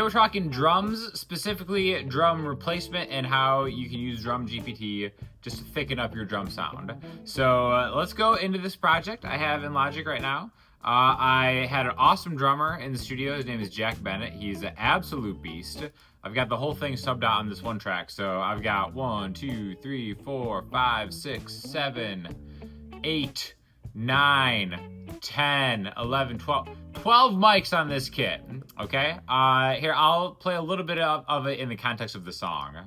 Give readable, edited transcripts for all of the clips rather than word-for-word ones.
we're talking drums, specifically drum replacement and how you can use Drum GPT just to thicken up your drum sound. So let's go into this project I have in Logic right now. I had an awesome drummer in the studio. His name is Jack Bennett. He's an absolute beast. I've got the whole thing subbed out on this one track. So I've got 1, 2, 3, 4, 5, 6, 7, 8, 9, 10, 11, 12. 12 mics on this kit, okay? Here, I'll play a little bit of it in the context of the song.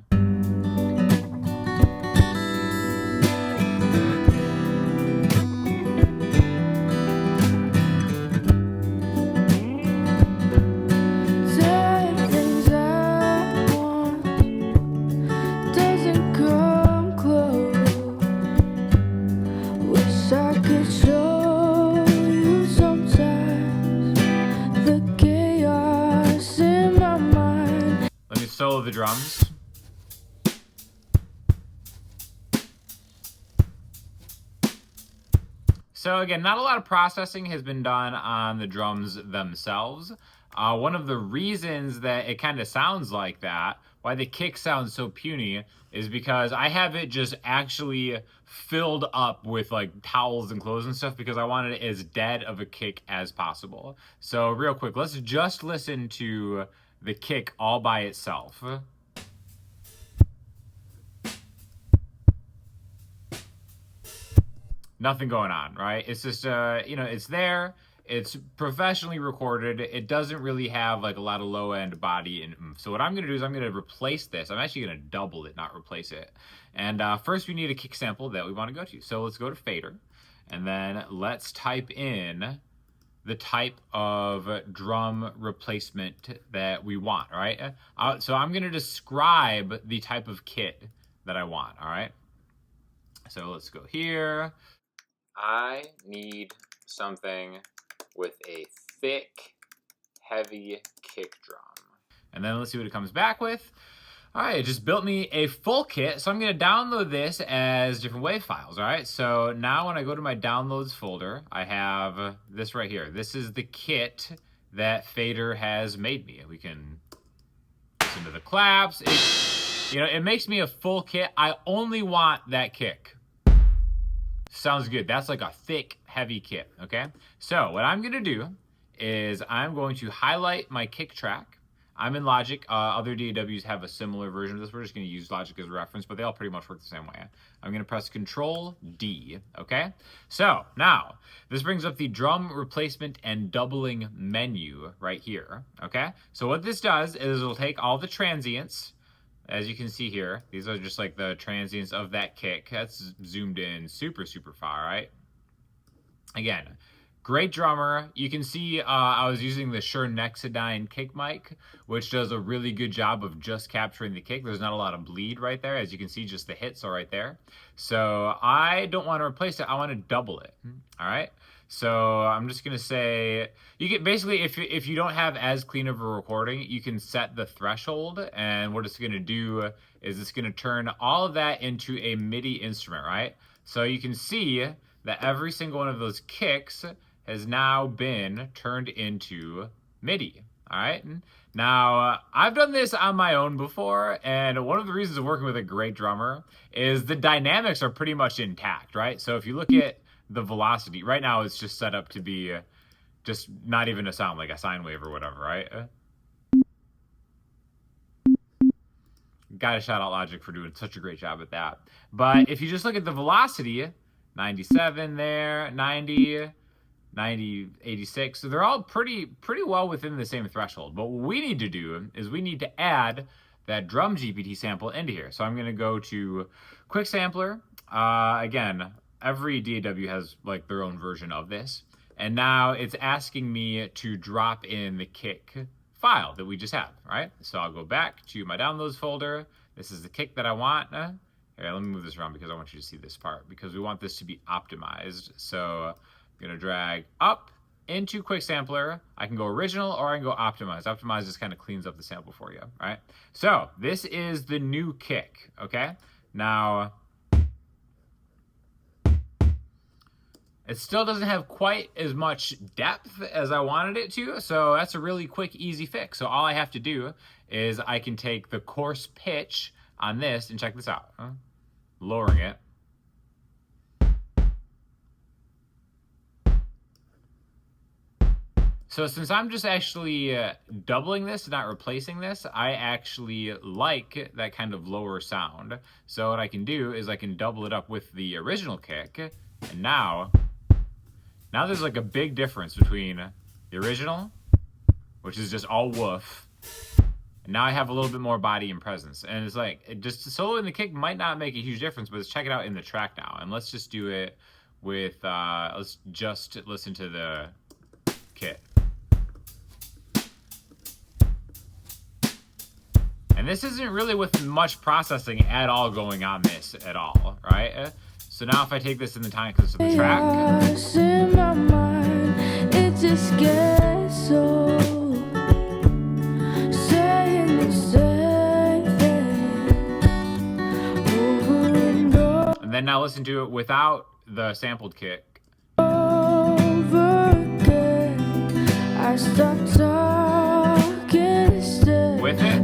Solo the drums. So again, not a lot of processing has been done on the drums themselves. One of the reasons that it kind of sounds like that, why the kick sounds so puny, is because I have it just actually filled up with like towels and clothes and stuff because I wanted it as dead of a kick as possible. So real quick, let's just listen to the kick all by itself. Nothing going on, right? It's just, it's there. It's professionally recorded. It doesn't really have like a lot of low end body and oomph. So what I'm gonna do is I'm gonna replace this. I'm actually gonna double it, not replace it. And first we need a kick sample that we wanna go to. So let's go to fader and then let's type in the type of drum replacement that we want, all right? So I'm gonna describe the type of kit that I want, all right? So let's go here. I need something with a thick, heavy kick drum. And then let's see what it comes back with. All right, it just built me a full kit, so I'm gonna download this as different WAV files, all right? So now when I go to my downloads folder, I have this right here. This is the kit that Fader has made me. We can listen to the claps. It makes me a full kit. I only want that kick. Sounds good. That's like a thick, heavy kit, okay? So what I'm gonna do is I'm going to highlight my kick track. I'm in Logic. Other DAWs have a similar version of this. We're just going to use Logic as a reference, but they all pretty much work the same way. I'm going to press Control-D, okay? So now, this brings up the drum replacement and doubling menu right here, okay? So what this does is it'll take all the transients, as you can see here. These are just like the transients of that kick. That's zoomed in super, super far, right? Again, great drummer. You can see I was using the Shure Nexodyne kick mic, which does a really good job of just capturing the kick. There's not a lot of bleed right there. As you can see, just the hits are right there. So I don't want to replace it. I want to double it. All right. So I'm just going to say, you get basically, if you don't have as clean of a recording, you can set the threshold. And what it's going to do is it's going to turn all of that into a MIDI instrument, right? So you can see that every single one of those kicks has now been turned into MIDI, all right? Now, I've done this on my own before, and one of the reasons of working with a great drummer is the dynamics are pretty much intact, right? So if you look at the velocity, right now it's just set up to be just not even a sound, like a sine wave or whatever, right? Gotta shout out Logic for doing such a great job at that. But if you just look at the velocity, 97 there, 90, 90, 86. So they're all pretty well within the same threshold. But what we need to do is we need to add that Drum GPT sample into here. So I'm going to go to Quick Sampler. Again, every DAW has like their own version of this. And now it's asking me to drop in the kick file that we just have, right? So I'll go back to my downloads folder. This is the kick that I want. Here, let me move this around because I want you to see this part because we want this to be optimized. So I'm gonna drag up into Quick Sampler. I can go original or I can go optimize. Optimize just kind of cleans up the sample for you, right? So this is the new kick, okay? Now, It still doesn't have quite as much depth as I wanted it to, so that's a really quick, easy fix. So all I have to do is I can take the coarse pitch on this, and check this out. Lowering it. So since I'm just actually doubling this, not replacing this, I actually like that kind of lower sound. So what I can do is I can double it up with the original kick, and now there's like a big difference between the original, which is just all woof, and now I have a little bit more body and presence. And it's like, just soloing the kick might not make a huge difference, but let's check it out in the track now. And let's just do it with, let's just listen to the kit. And this isn't really with much processing at all going on this at all, right? So now if I take this in the time clips of the track. In my mind, it just gets so saying the same thing over and over. And then now listen to it without the sampled kick. Over again, I stopped talking instead. With it.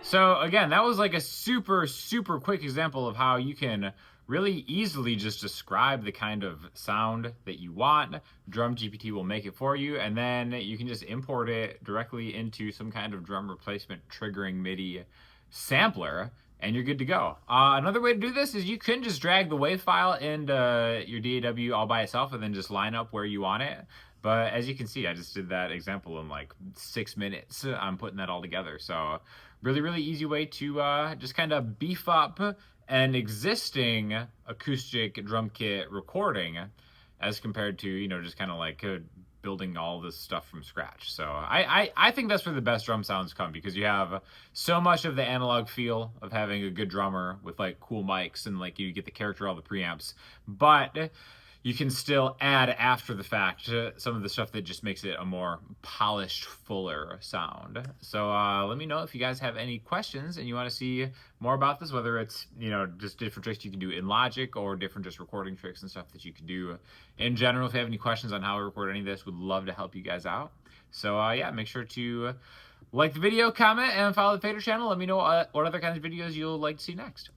So again, that was like a super, super quick example of how you can really easily just describe the kind of sound that you want. Drum GPT will make it for you, and then you can just import it directly into some kind of drum replacement triggering MIDI sampler, and you're good to go. Another way to do this is you can just drag the WAV file into your DAW all by itself and then just line up where you want it. But as you can see, I just did that example in like 6 minutes. I'm putting that all together. So really, really easy way to just kind of beef up an existing acoustic drum kit recording as compared to, you know, just kind of like building all this stuff from scratch. So I think that's where the best drum sounds come, because you have so much of the analog feel of having a good drummer with like cool mics, and like you get the character, all the preamps, but you can still add after the fact some of the stuff that just makes it a more polished, fuller sound. So let me know if you guys have any questions and you want to see more about this, whether it's, you know, just different tricks you can do in Logic or different just recording tricks and stuff that you can do in general. If you have any questions on how I record any of this, would love to help you guys out. So yeah, make sure to like the video, comment, and follow the Fader channel. Let me know what other kinds of videos you'll like to see next.